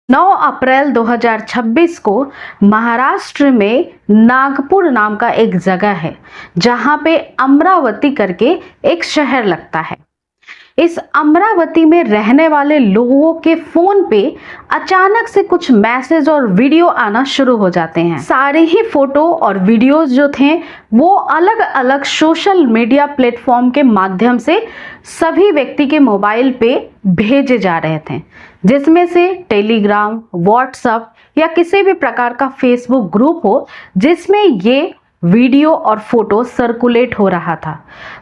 9 अप्रैल 2026 को महाराष्ट्र में नागपुर नाम का एक जगह है जहां पे अमरावती करके एक शहर लगता है। इस अमरावती में रहने वाले लोगों के फोन पे अचानक से कुछ मैसेज और वीडियो आना शुरू हो जाते हैं। सारे ही फोटो और वीडियोस जो थे वो अलग अलग सोशल मीडिया प्लेटफॉर्म के माध्यम से सभी व्यक्ति के मोबाइल पे भेजे जा रहे थे, जिसमें से टेलीग्राम, व्हाट्सएप या किसी भी प्रकार का फेसबुक ग्रुप हो जिसमें ये वीडियो और फोटो सर्कुलेट हो रहा था।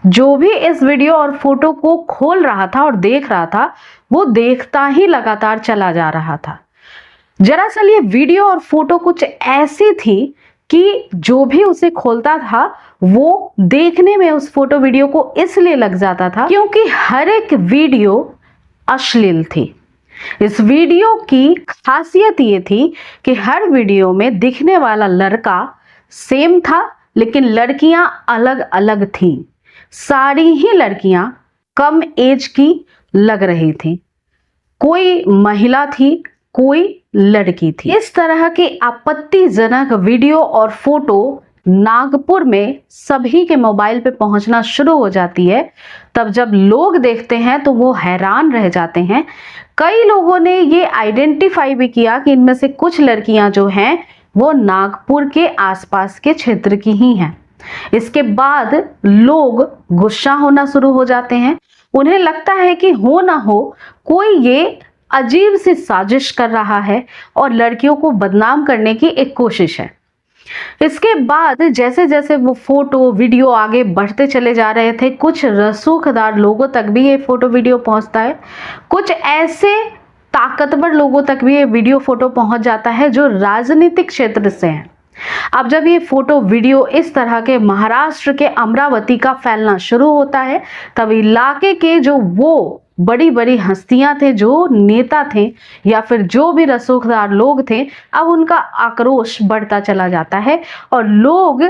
जो भी इस वीडियो और फोटो को खोल रहा था और देख रहा था वो देखता ही लगातार चला जा रहा था। दरअसल ये वीडियो और फोटो कुछ ऐसी थी कि जो भी उसे खोलता था वो देखने में उस फोटो वीडियो को इसलिए लग जाता था क्योंकि हर एक वीडियो अश्लील थी। इस वीडियो की खासियत ये थी कि हर वीडियो में दिखने वाला लड़का सेम था लेकिन लड़कियां अलग अलग थीं। सारी ही लड़कियां कम एज की लग रही थी, कोई महिला थी, कोई लड़की थी। इस तरह की आपत्तिजनक वीडियो और फोटो नागपुर में सभी के मोबाइल पे पहुंचना शुरू हो जाती है। तब जब लोग देखते हैं तो वो हैरान रह जाते हैं। कई लोगों ने ये आइडेंटिफाई भी किया कि इनमें से कुछ लड़कियां जो हैं वो नागपुर के आसपास के क्षेत्र की ही हैं। इसके बाद लोग गुस्सा होना शुरू हो जाते हैं। उन्हें लगता है कि हो ना हो कोई ये अजीब सी साजिश कर रहा है और लड़कियों को बदनाम करने की एक कोशिश है। इसके बाद जैसे जैसे वो फोटो वीडियो आगे बढ़ते चले जा रहे थे, कुछ रसूखदार लोगों तक भी ये फोटो वीडियो पहुंचता है। कुछ ऐसे ताकतवर लोगों तक भी ये वीडियो फोटो पहुंच जाता है जो राजनीतिक क्षेत्र से हैं। अब जब ये फोटो वीडियो इस तरह के महाराष्ट्र के अमरावती का फैलना शुरू होता है तब इलाके के जो वो बड़ी बड़ी हस्तियां थे, जो नेता थे या फिर जो भी रसूखदार लोग थे, अब उनका आक्रोश बढ़ता चला जाता है और लोग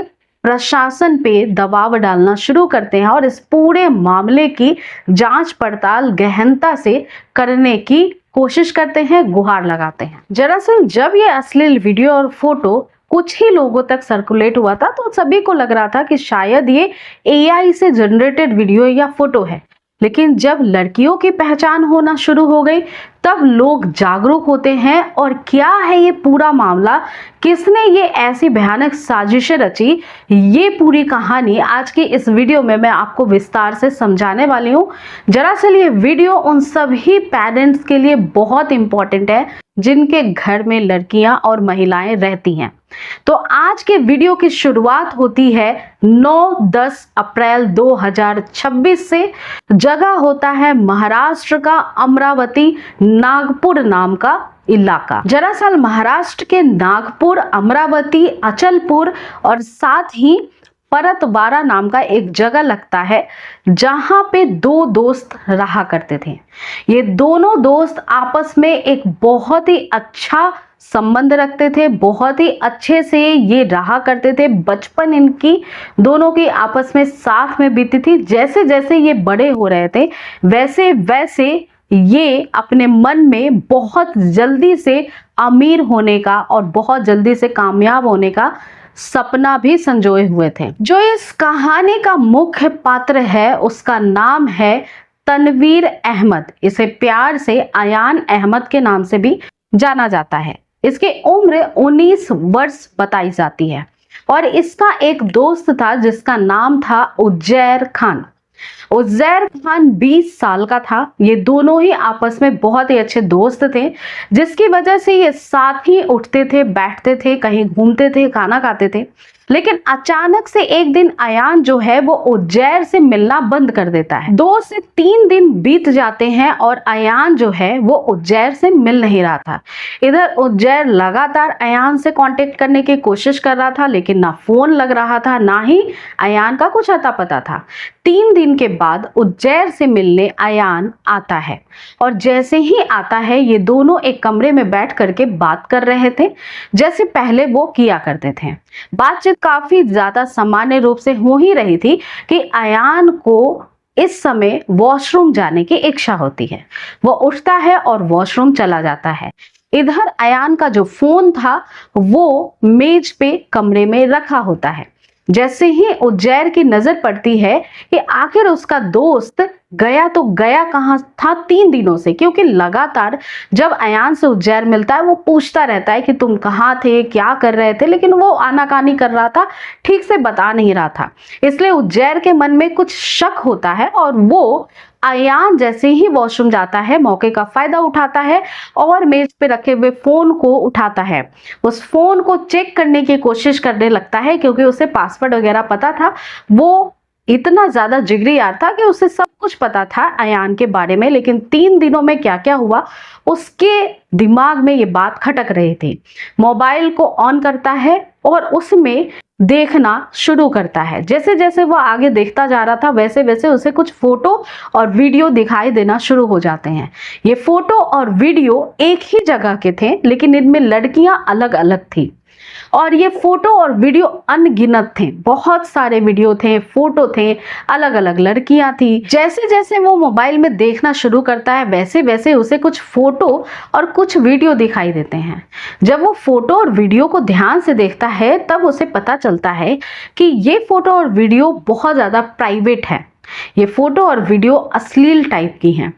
प्रशासन पे दबाव डालना शुरू करते हैं और इस पूरे मामले की जांच पड़ताल गहनता से करने की कोशिश करते हैं, गुहार लगाते हैं। दरअसल जब ये अश्लील वीडियो और फोटो कुछ ही लोगों तक सर्कुलेट हुआ था तो सभी को लग रहा था कि शायद ये एआई से जनरेटेड वीडियो या फोटो है। लेकिन जब लड़कियों की पहचान होना शुरू हो गई तब लोग जागरूक होते हैं और क्या है ये पूरा मामला, किसने ये ऐसी भयानक साजिशें रची, ये पूरी कहानी आज की इस वीडियो में मैं आपको विस्तार से समझाने वाली हूँ। दरअसल ये वीडियो उन सभी पेरेंट्स के लिए बहुत इंपॉर्टेंट है जिनके घर में लड़कियां और महिलाएं रहती हैं। तो आज के वीडियो की शुरुआत होती है 9-10 अप्रैल 2026 से। जगह होता है महाराष्ट्र का अमरावती, नागपुर नाम का इलाका। दरअसल महाराष्ट्र के नागपुर, अमरावती, अचलपुर और साथ ही परतवाड़ा नाम का एक जगह लगता है जहां पे दो दोस्त रहा करते थे। ये दोनों दोस्त आपस में एक बहुत ही अच्छा संबंध रखते थे, बहुत ही अच्छे से ये रहा करते थे। बचपन इनकी दोनों की आपस में साथ में बीती थी। जैसे जैसे ये बड़े हो रहे थे वैसे वैसे ये अपने मन में बहुत जल्दी से अमीर होने का और बहुत जल्दी से कामयाब होने का सपना भी संजोए हुए थे। जो इस कहानी का मुख्य पात्र है उसका नाम है तनवीर अहमद। इसे प्यार से अयान अहमद के नाम से भी जाना जाता है। इसकी उम्र 19 वर्ष बताई जाती है और इसका एक दोस्त था जिसका नाम था उज्जैर खान। उज्जैर खान 20 साल का था। ये दोनों ही आपस में बहुत ही अच्छे दोस्त थे जिसकी वजह से ये साथ ही उठते थे, बैठते थे, कहीं घूमते थे, खाना खाते थे। लेकिन अचानक से एक दिन अयान जो है वो उज्जैर से मिलना बंद कर देता है। 2 से 3 दिन बीत जाते हैं और अयान जो है वो उज्जैर से मिल नहीं रहा था। इधर उज्जैर लगातार अयान से कांटेक्ट करने की कोशिश कर रहा था लेकिन ना फोन लग रहा था, ना ही अयान का कुछ अता पता था। 3 दिन के बाद उज्जैर से मिलने अयान आता है और जैसे ही आता है ये दोनों एक कमरे में बैठ करके बात कर रहे थे जैसे पहले वो किया करते थे। बातचीत काफी ज्यादा सामान्य रूप से हो ही रही थी कि अयान को इस समय वॉशरूम जाने की इच्छा होती है। वो उठता है और वॉशरूम चला जाता है। इधर अयान का जो फोन था वो मेज पे कमरे में रखा होता है। जैसे ही उज्जैर की नजर पड़ती है कि आखिर उसका दोस्त गया तो गया कहाँ था 3 दिनों से, क्योंकि लगातार जब अयान से उज्जैर मिलता है वो पूछता रहता है कि तुम कहाँ थे, क्या कर रहे थे, लेकिन वो आनाकानी कर रहा था, ठीक से बता नहीं रहा था। इसलिए उज्जैर के मन में कुछ शक होता है और वो अयान जैसे ही वॉशरूम जाता है मौके का फायदा उठाता है और मेज पे रखे हुए फोन को उठाता है। उस फोन को चेक करने की कोशिश करने लगता है, क्योंकि उसे पासवर्ड वगैरह पता था। वो इतना ज्यादा जिगरी यार था कि उसे सब कुछ पता था अयान के बारे में, लेकिन 3 दिनों में क्या क्या हुआ उसके दिमाग में ये बात खटक रही थी। मोबाइल को ऑन करता है और उसमें देखना शुरू करता है। जैसे जैसे वो आगे देखता जा रहा था वैसे वैसे उसे कुछ फोटो और वीडियो दिखाई देना शुरू हो जाते हैं। ये फोटो और वीडियो एक ही जगह के थे, लेकिन इनमें लड़कियां अलग अलग थी और ये फोटो और वीडियो अनगिनत थे। बहुत सारे वीडियो थे, फोटो थे, अलग अलग लड़कियां थी। जैसे जैसे वो मोबाइल में देखना शुरू करता है वैसे वैसे उसे कुछ फोटो और कुछ वीडियो दिखाई देते हैं। जब वो फोटो और वीडियो को ध्यान से देखता है तब उसे पता चलता है कि ये फोटो और वीडियो बहुत ज्यादा प्राइवेट है। ये फोटो और वीडियो अश्लील टाइप की हैं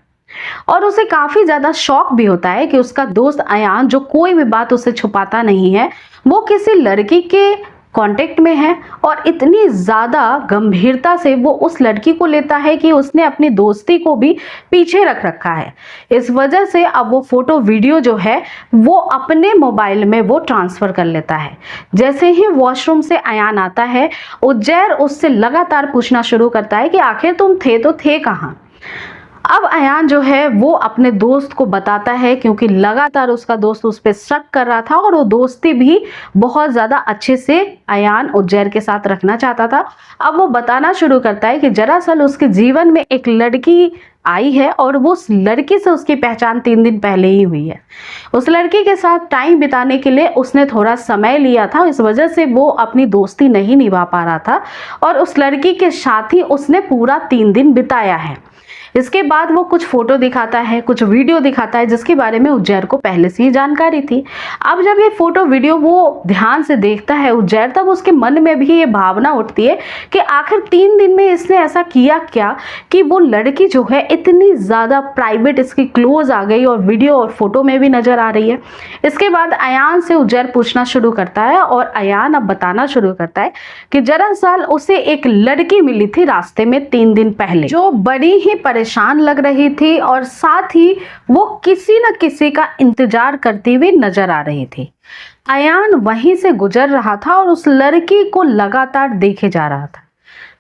और उसे काफी ज्यादा शौक भी होता है कि उसका दोस्त अयान जो कोई भी बात उसे छुपाता नहीं है, वो किसी लड़की के कांटेक्ट में है और इतनी ज्यादा गंभीरता से वो उस लड़की को लेता है कि उसने अपनी दोस्ती को भी पीछे रख रखा है। इस वजह से अब वो फोटो वीडियो जो है वो अपने मोबाइल में वो ट्रांसफर कर लेता है। जैसे ही वॉशरूम से अयान आता है उज्जैर उससे लगातार पूछना शुरू करता है कि आखिर तुम थे तो थे कहाँ। अब अयान जो है वो अपने दोस्त को बताता है, क्योंकि लगातार उसका दोस्त उस पर शक कर रहा था और वो दोस्ती भी बहुत ज्यादा अच्छे से अयान उज्जैर के साथ रखना चाहता था। अब वो बताना शुरू करता है कि दरअसल उसके जीवन में एक लड़की आई है और वो उस लड़की से उसकी पहचान 3 दिन पहले ही हुई है। उस लड़की के साथ टाइम बिताने के लिए उसने थोड़ा समय लिया था, इस वजह से वो अपनी दोस्ती नहीं निभा पा रहा था और उस लड़की के साथ ही उसने पूरा 3 दिन बिताया है। इसके बाद वो कुछ फोटो दिखाता है, कुछ वीडियो दिखाता है जिसके बारे में उज्जैर को पहले से ही जानकारी थी। अब जब ये फोटो वीडियो वो ध्यान से देखता है उज्जैर, तब उसके मन में भी ये भावना उठती है कि आखिर 3 दिन में इसने ऐसा किया क्या कि वो लड़की जो है इतनी ज्यादा प्राइवेट इसकी क्लोज आ गई और वीडियो और फोटो में भी नजर आ रही है। इसके बाद अयान से उज्जैर पूछना शुरू करता है और अयान अब बताना शुरू करता है कि दरअसल उसे एक लड़की मिली थी रास्ते में 3 दिन पहले, जो बड़ी ही परेशान लग रही थी और साथ ही वो किसी न किसी का इंतजार करती हुई नजर आ रही थी। अयान वहीं से गुजर रहा था और उस लड़की को लगातार देखे जा रहा था।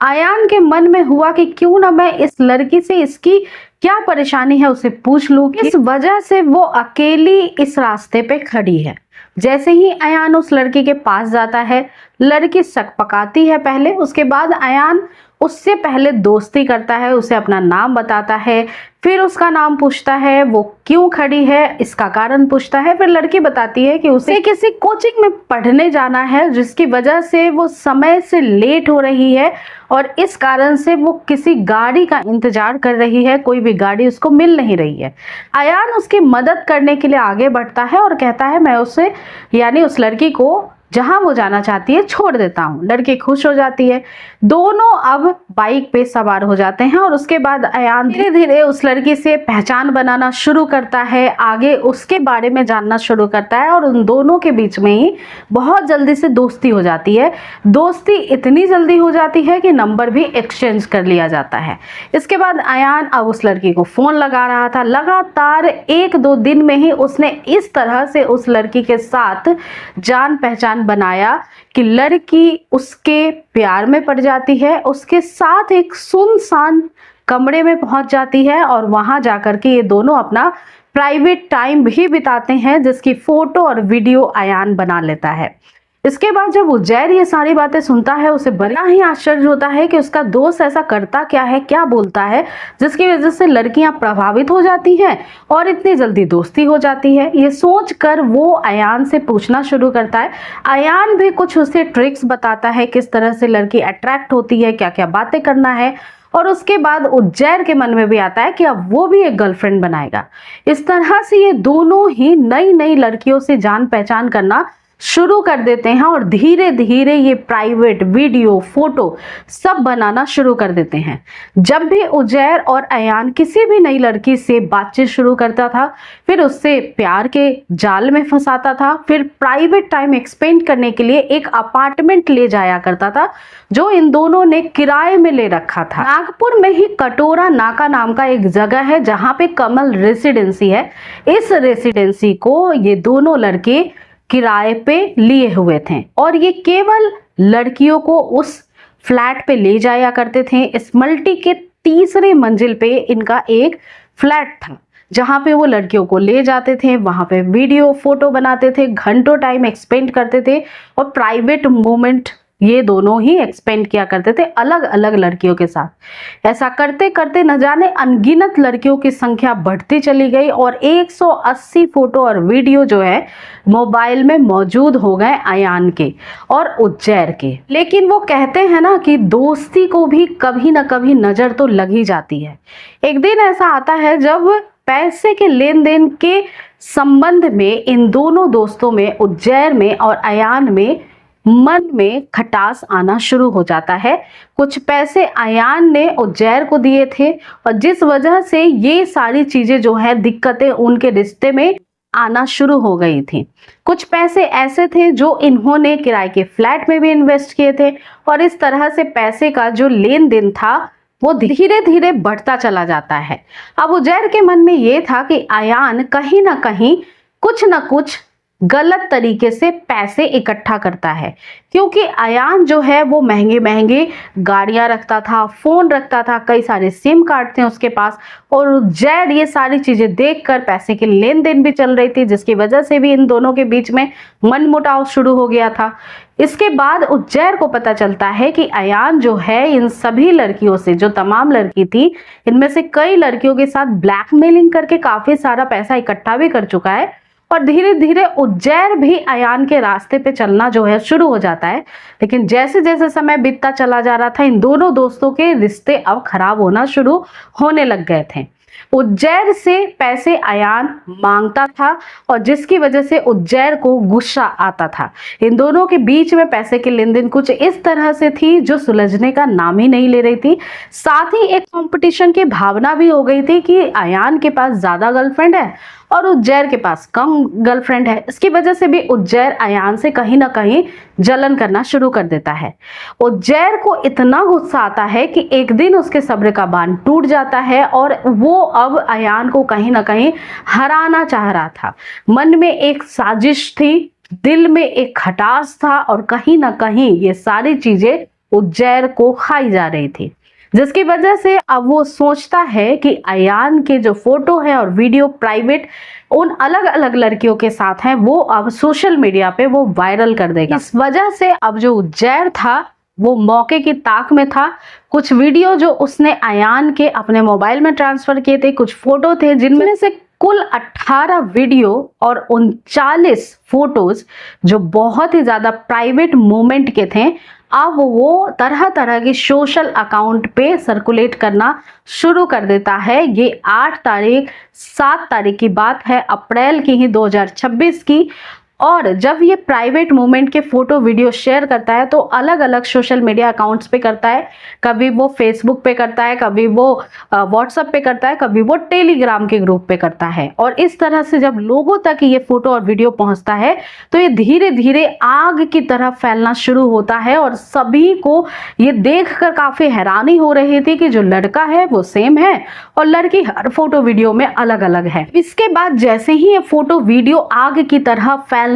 अयान के मन में हुआ कि क्यों ना मैं इस लड़की से इसकी क्या परेशानी है उसे पूछ लूं। इस वजह से वो अकेली इस रास्ते पे खड़ी है। जैसे ही अयान उस लड़की के पास जाता है, लड़की सकपकाती है पहले, उसके बाद अयान उससे पहले दोस्ती करता है, उसे अपना नाम बताता है, फिर उसका नाम पूछता है, वो क्यों खड़ी है इसका कारण पूछता है। फिर लड़की बताती है कि उसे किसी कोचिंग में पढ़ने जाना है जिसकी वजह से वो समय से लेट हो रही है और इस कारण से वो किसी गाड़ी का इंतजार कर रही है, कोई भी गाड़ी उसको मिल नहीं रही है। अयान उसकी मदद करने के लिए आगे बढ़ता है और कहता है मैं उसे यानी उस लड़की को जहां वो जाना चाहती है छोड़ देता हूँ। लड़की खुश हो जाती है, दोनों अब बाइक पे सवार हो जाते हैं और उसके बाद अयान धीरे धीरे उस लड़की से पहचान बनाना शुरू करता है, आगे उसके बारे में जानना शुरू करता है और उन दोनों के बीच में ही बहुत जल्दी से दोस्ती हो जाती है। दोस्ती इतनी जल्दी हो जाती है कि नंबर भी एक्सचेंज कर लिया जाता है। इसके बाद अयान अब उस लड़की को फोन लगा रहा था। लगातार 1-2 दिन में ही उसने इस तरह से उस लड़की के साथ जान पहचान बनाया कि लड़की उसके प्यार में पड़ जाती है, उसके साथ एक सुनसान कमरे में पहुंच जाती है और वहां जाकर के ये दोनों अपना प्राइवेट टाइम भी बिताते हैं जिसकी फोटो और वीडियो अयान बना लेता है। इसके बाद जब उज्जैर ये सारी बातें सुनता है उसे बड़ा ही आश्चर्य होता है कि उसका दोस्त ऐसा करता क्या है, क्या बोलता है जिसकी वजह से लड़कियां प्रभावित हो जाती हैं और इतनी जल्दी दोस्ती हो जाती है। ये सोचकर वो अयान से पूछना शुरू करता है। अयान भी कुछ उसे ट्रिक्स बताता है किस तरह से लड़की अट्रैक्ट होती है, क्या क्या बातें करना है और उसके बाद उज्जैर के मन में भी आता है कि अब वो भी एक गर्लफ्रेंड बनाएगा। इस तरह से ये दोनों ही नई नई लड़कियों से जान पहचान करना शुरू कर देते हैं और धीरे धीरे ये प्राइवेट वीडियो फोटो सब बनाना शुरू कर देते हैं। जब भी उज्जैर और अयान किसी भी नई लड़की से बातचीत शुरू करता था, फिर उससे प्यार के जाल में फंसाता था, फिर प्राइवेट टाइम एक्सपेंड करने के लिए एक अपार्टमेंट ले जाया करता था जो इन दोनों ने किराए में ले रखा था। नागपुर में ही कटोरा नाका नाम का एक जगह है जहां पे कमल रेसिडेंसी है। इस रेसिडेंसी को ये दोनों लड़के किराए पे लिए हुए थे और ये केवल लड़कियों को उस फ्लैट पे ले जाया करते थे। इस मल्टी के तीसरे मंजिल पे इनका एक फ्लैट था जहां पे वो लड़कियों को ले जाते थे, वहां पे वीडियो फोटो बनाते थे, घंटों टाइम एक्सपेंड करते थे और प्राइवेट मोमेंट ये दोनों ही एक्सपेंड किया करते थे अलग अलग लड़कियों के साथ। ऐसा करते करते न जाने अनगिनत लड़कियों की संख्या बढ़ती चली गई और 180 फोटो और वीडियो जो है मोबाइल में मौजूद हो गए अयान के और उज्जैर के। लेकिन वो कहते हैं ना कि दोस्ती को भी कभी ना कभी नजर तो लग ही जाती है। एक दिन ऐसा आता है जब पैसे के लेन देन के संबंध में इन दोनों दोस्तों में, उज्जैर में और अयान में, मन में खटास आना शुरू हो जाता है। कुछ पैसे अयान ने उज्जैर को दिए थे और जिस वजह से ये सारी चीजें जो है दिक्कतें उनके रिश्ते में आना शुरू हो गई थी। कुछ पैसे ऐसे थे जो इन्होंने किराए के फ्लैट में भी इन्वेस्ट किए थे और इस तरह से पैसे का जो लेन देन था वो धीरे धीरे बढ़ता चला जाता है। अब उज्जैर के मन में ये था कि अयान कहीं ना कहीं कुछ ना कुछ गलत तरीके से पैसे इकट्ठा करता है, क्योंकि अयान जो है वो महंगे महंगे गाड़ियां रखता था, फोन रखता था, कई सारे सिम कार्ड थे उसके पास और उज्जैर ये सारी चीजें देखकर पैसे के लेन देन भी चल रही थी, जिसकी वजह से भी इन दोनों के बीच में मनमुटाव शुरू हो गया था। इसके बाद उज्जैर को पता चलता है कि अयान जो है इन सभी लड़कियों से, जो तमाम लड़की थी, इनमें से कई लड़कियों के साथ ब्लैकमेलिंग करके काफी सारा पैसा इकट्ठा भी कर चुका है और धीरे धीरे उज्जैर भी अयान के रास्ते पे चलना जो है शुरू हो जाता है। लेकिन जैसे जैसे समय बीतता चला जा रहा था, इन दोनों दोस्तों के रिश्ते अब खराब होना शुरू होने लग गए थे। उज्जैर से पैसे अयान मांगता था और जिसकी वजह से उज्जैर को गुस्सा आता था। इन दोनों के बीच में पैसे के लेन देन कुछ इस तरह से थी जो सुलझने का नाम ही नहीं ले रही थी। साथ ही एक कंपटीशन की भावना भी हो गई थी कि अयान के पास ज्यादा गर्लफ्रेंड है और उज्जैर के पास कम गर्लफ्रेंड है। इसकी वजह से भी उज्जैर अयान से कहीं ना कहीं जलन करना शुरू कर देता है। उज्जैर को इतना गुस्सा आता है कि एक दिन उसके सब्र का बांध टूट जाता है और वो अब अयान को कहीं ना कहीं हराना चाह रहा था। मन में एक साजिश थी, दिल में एक खटास था और कहीं ना कहीं ये सारी चीजें उज्जैर को खाई जा रही थी, जिसकी वजह से अब वो सोचता है कि अयान के जो फोटो है और वीडियो प्राइवेट उन अलग अलग लड़कियों के साथ हैं, वो अब सोशल मीडिया पे वो वायरल कर देगा। इस वजह से अब जो उज्जैर था वो मौके की ताक में था। कुछ वीडियो जो उसने अयान के अपने मोबाइल में ट्रांसफर किए थे, कुछ फोटो थे जिनमें से कुल 18 वीडियो और 39 फोटोज जो बहुत ही ज्यादा प्राइवेट मोमेंट के थे, अब वो तरह तरह के सोशल अकाउंट पे सर्कुलेट करना शुरू कर देता है। ये 7 तारीख की बात है, अप्रैल की ही 2026 की। और जब ये प्राइवेट मोमेंट के फोटो वीडियो शेयर करता है तो अलग अलग सोशल मीडिया अकाउंट्स पे करता है। कभी वो फेसबुक पे करता है, कभी वो व्हाट्सएप पे करता है, कभी वो टेलीग्राम के ग्रुप पे करता है। और इस तरह से जब लोगों तक ये फोटो और वीडियो पहुंचता है तो ये धीरे धीरे आग की तरह फैलना शुरू होता है और सभी को ये देखकर काफी हैरानी हो रही थी कि जो लड़का है वो सेम है और लड़की हर फोटो वीडियो में अलग अलग है। इसके बाद जैसे ही ये फोटो वीडियो आग की तरह फैलना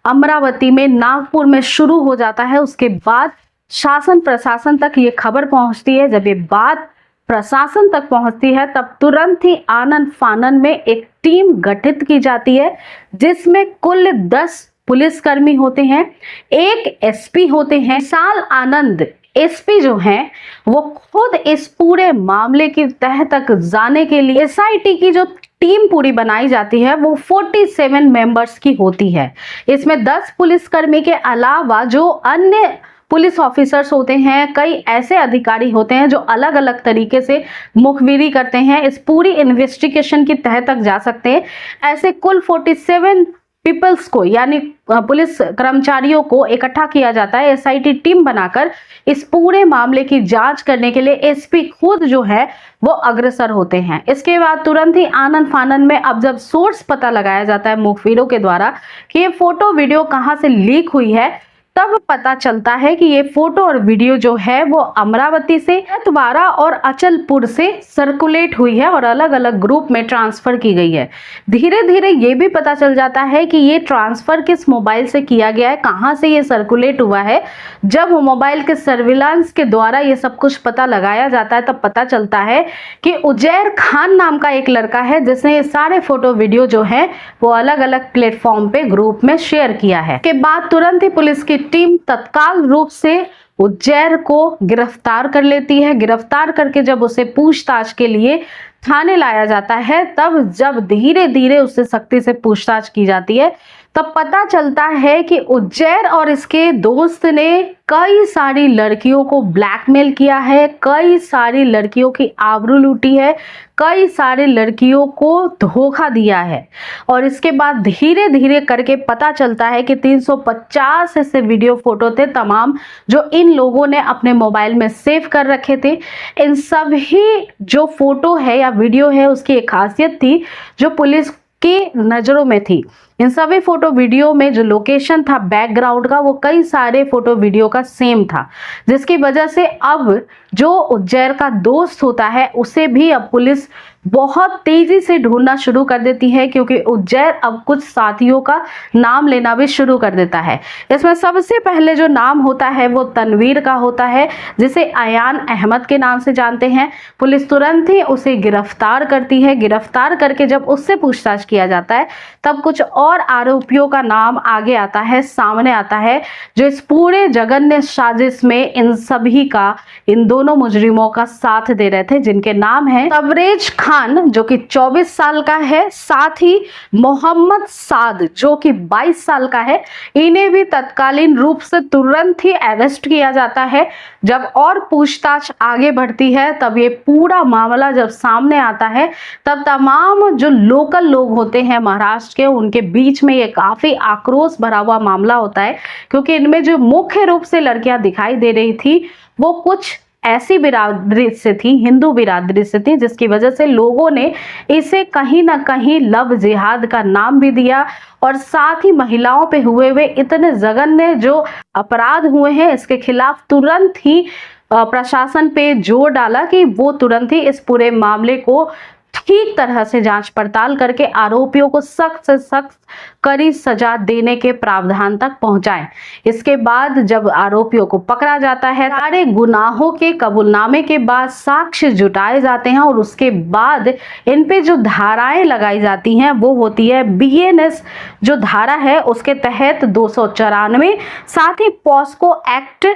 अमरावती में, नागपुर में शुरू हो जाता है, उसके बाद शासन प्रशासन तक ये खबर पहुंचती है। जब ये बात प्रशासन तक पहुंचती है तब तुरंत ही आनन फानन में एक टीम गठित की जाती है जिसमें कुल 10 पुलिसकर्मी होते हैं, एक एसपी होते हैं। विशाल आनंद एसपी जो हैं वो खुद इस पूरे मामले की तह तक जाने के लिए एसआईटी की जो टीम पूरी बनाई जाती है वो 47 मेंबर्स की होती है। इसमें 10 पुलिसकर्मी के अलावा जो अन्य पुलिस ऑफिसर्स होते हैं, कई ऐसे अधिकारी होते हैं जो अलग अलग तरीके से मुखबिरी करते हैं, इस पूरी इन्वेस्टिगेशन की तह तक जा सकते हैं। ऐसे कुल 47 पीपल्स को यानी पुलिस कर्मचारियों को इकट्ठा किया जाता है एसआईटी टीम बनाकर। इस पूरे मामले की जांच करने के लिए एसपी खुद जो है वो अग्रसर होते हैं। इसके बाद तुरंत ही आनन फानन में अब जब सोर्स पता लगाया जाता है मुखबिरों के द्वारा कि ये फोटो वीडियो कहां से लीक हुई है, तब पता चलता है कि ये फोटो और वीडियो जो है वो अमरावती से, एतवारा और अचलपुर से सर्कुलेट हुई है और अलग अलग ग्रुप में ट्रांसफर की गई है। धीरे धीरे ये भी पता चल जाता है कि ये ट्रांसफर किस मोबाइल से किया गया है, कहां से ये सर्कुलेट हुआ है। जब मोबाइल के सर्विलांस के द्वारा ये सब कुछ पता लगाया जाता है तब पता चलता है कि उजैर खान नाम का एक लड़का है जिसने ये सारे फोटो वीडियो जो है वो अलग अलग प्लेटफॉर्म पे ग्रुप में शेयर किया है। के बाद तुरंत ही पुलिस की टीम तत्काल रूप से उज्जैर को गिरफ्तार कर लेती है। गिरफ्तार करके जब उसे पूछताछ के लिए थाने लाया जाता है, तब जब धीरे धीरे उससे सख्ती से पूछताछ की जाती है तब पता चलता है कि उज्जैर और इसके दोस्त ने कई सारी लड़कियों को ब्लैकमेल किया है, कई सारी लड़कियों की आबरू लूटी है, कई सारी लड़कियों को धोखा दिया है। और इसके बाद धीरे धीरे करके पता चलता है कि 350 ऐसे वीडियो फोटो थे तमाम जो इन लोगों ने अपने मोबाइल में सेव कर रखे थे। इन सभी जो फोटो है या वीडियो है उसकी एक खासियत थी जो पुलिस की नज़रों में थी। इन सभी फोटो वीडियो में जो लोकेशन था बैकग्राउंड का वो कई सारे फोटो वीडियो का सेम था, जिसकी वजह से अब जो उज्जैर का दोस्त होता है उसे भी अब पुलिस बहुत तेजी से ढूंढना शुरू कर देती है, क्योंकि उज्जैर अब कुछ साथियों का नाम लेना भी शुरू कर देता है। इसमें सबसे पहले जो नाम होता है वो तनवीर का होता है, जिसे अयान अहमद के नाम से जानते हैं। पुलिस तुरंत ही उसे गिरफ्तार करती है। गिरफ्तार करके जब उससे पूछताछ किया जाता है तब कुछ और आरोपियों का नाम आगे आता है, सामने आता है, जो इस पूरे जघन्य साजिश में इन सभी का, इन दोनों मुजरिमों का साथ दे रहे थे, जिनके नाम है तबरेज खान जो कि 24 साल का है, साथ ही मोहम्मद साद जो कि 22 साल का है। इन्हें भी तत्कालीन रूप से तुरंत ही अरेस्ट किया जाता है। जब और पूछताछ आगे बढ़ती है तब ये पूरा मामला जब सामने आता है तब तमाम जो लोकल लोग होते हैं महाराष्ट्र के, उनके बीच में ये काफी आक्रोश भरा हुआ मामला होता है, क्योंकि इनमें जो मुख्य रूप से लड़कियां दिखाई दे रही थी वो कुछ ऐसी बिरादरी से थी, हिंदू बिरादरी से थी, जिसकी वजह से लोगों ने इसे कहीं ना कहीं लव जिहाद का नाम भी दिया। और साथ ही महिलाओं पे हुए इतने जघन्य जो अपराध हुए हैं इसके खिलाफ तुरंत ही प्रशासन पे जोर डाला कि वो तुरंत ही इस पूरे मामले को ठीक तरह से जांच पड़ताल करके आरोपियों को सख्त से सख्त कड़ी सजा देने के प्रावधान तक पहुंचाएं। इसके बाद जब आरोपियों को पकड़ा जाता है, सारे गुनाहों के कबूलनामे के बाद साक्ष्य जुटाए जाते हैं और उसके बाद इन पे जो धाराएं लगाई जाती हैं वो होती है बीएनएस जो धारा है उसके तहत 294, साथ ही पॉस्को एक्ट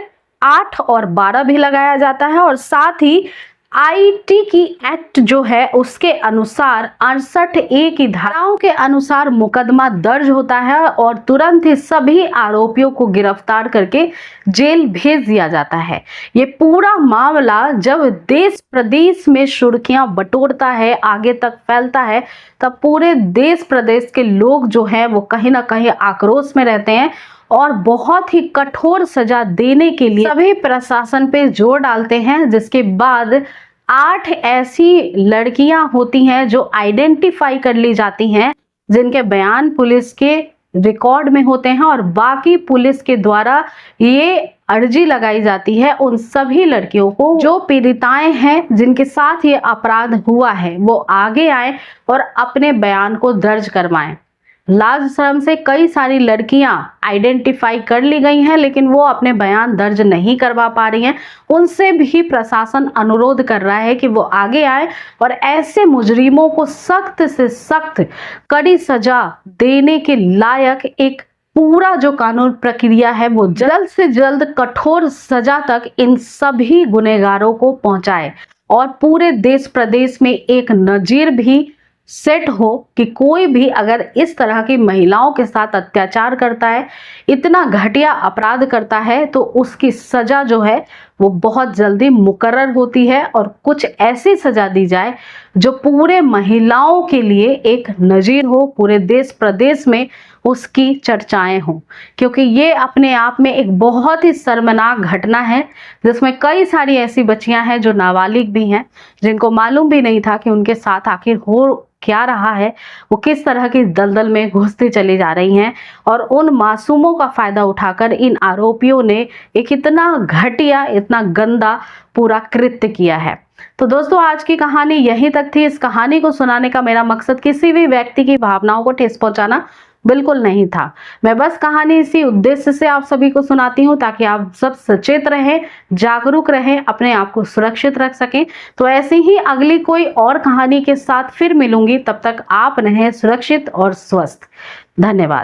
8 और 12 भी लगाया जाता है, और साथ ही आईटी की एक्ट जो है उसके अनुसार 68A की धाराओं के अनुसार मुकदमा दर्ज होता है और तुरंत ही सभी आरोपियों को गिरफ्तार करके जेल भेज दिया जाता है। ये पूरा मामला जब देश प्रदेश में सुर्खियां बटोरता है, आगे तक फैलता है, तब पूरे देश प्रदेश के लोग जो हैं वो कहीं ना कहीं आक्रोश में रहते हैं और बहुत ही कठोर सजा देने के लिए सभी प्रशासन पे जोर डालते हैं। जिसके बाद 8 ऐसी लड़कियां होती हैं जो आइडेंटिफाई कर ली जाती हैं, जिनके बयान पुलिस के रिकॉर्ड में होते हैं, और बाकी पुलिस के द्वारा ये अर्जी लगाई जाती है उन सभी लड़कियों को जो पीड़िताएं हैं जिनके साथ ये अपराध हुआ है वो आगे आए और अपने बयान को दर्ज करवाएं। लाज शर्म से कई सारी लड़कियां आइडेंटिफाई कर ली गई हैं, लेकिन वो अपने बयान दर्ज नहीं करवा पा रही हैं। उनसे भी प्रशासन अनुरोध कर रहा है कि वो आगे आए और ऐसे मुजरिमों को सख्त से सख्त कड़ी सजा देने के लायक एक पूरा जो कानून प्रक्रिया है वो जल्द से जल्द कठोर सजा तक इन सभी गुनहगारों को पहुंचाए और पूरे देश प्रदेश में एक नजीर भी सेट हो कि कोई भी अगर इस तरह की महिलाओं के साथ अत्याचार करता है, इतना घटिया अपराध करता है, तो उसकी सजा जो है वो बहुत जल्दी मुकर्रर होती है और कुछ ऐसी सजा दी जाए जो पूरे महिलाओं के लिए एक नजीर हो, पूरे देश प्रदेश में उसकी चर्चाएं हों। क्योंकि ये अपने आप में एक बहुत ही शर्मनाक घटना है, जिसमें कई सारी ऐसी बच्चियां हैं जो नाबालिग भी हैं, जिनको मालूम भी नहीं था कि उनके साथ आखिर हो क्या रहा है, वो किस तरह की दलदल में घुसती चली जा रही हैं, और उन मासूमों का फायदा उठाकर इन आरोपियों ने एक इतना घटिया, इतना गंदा पूरा कृत्य किया है। तो दोस्तों, आज की कहानी यहीं तक थी। इस कहानी को सुनाने का मेरा मकसद किसी भी व्यक्ति की भावनाओं को ठेस पहुंचाना बिल्कुल नहीं था। मैं बस कहानी इसी उद्देश्य से आप सभी को सुनाती हूँ ताकि आप सब सचेत रहें, जागरूक रहें, अपने आप को सुरक्षित रख सकें। तो ऐसी ही अगली कोई और कहानी के साथ फिर मिलूंगी। तब तक आप रहें सुरक्षित और स्वस्थ। धन्यवाद।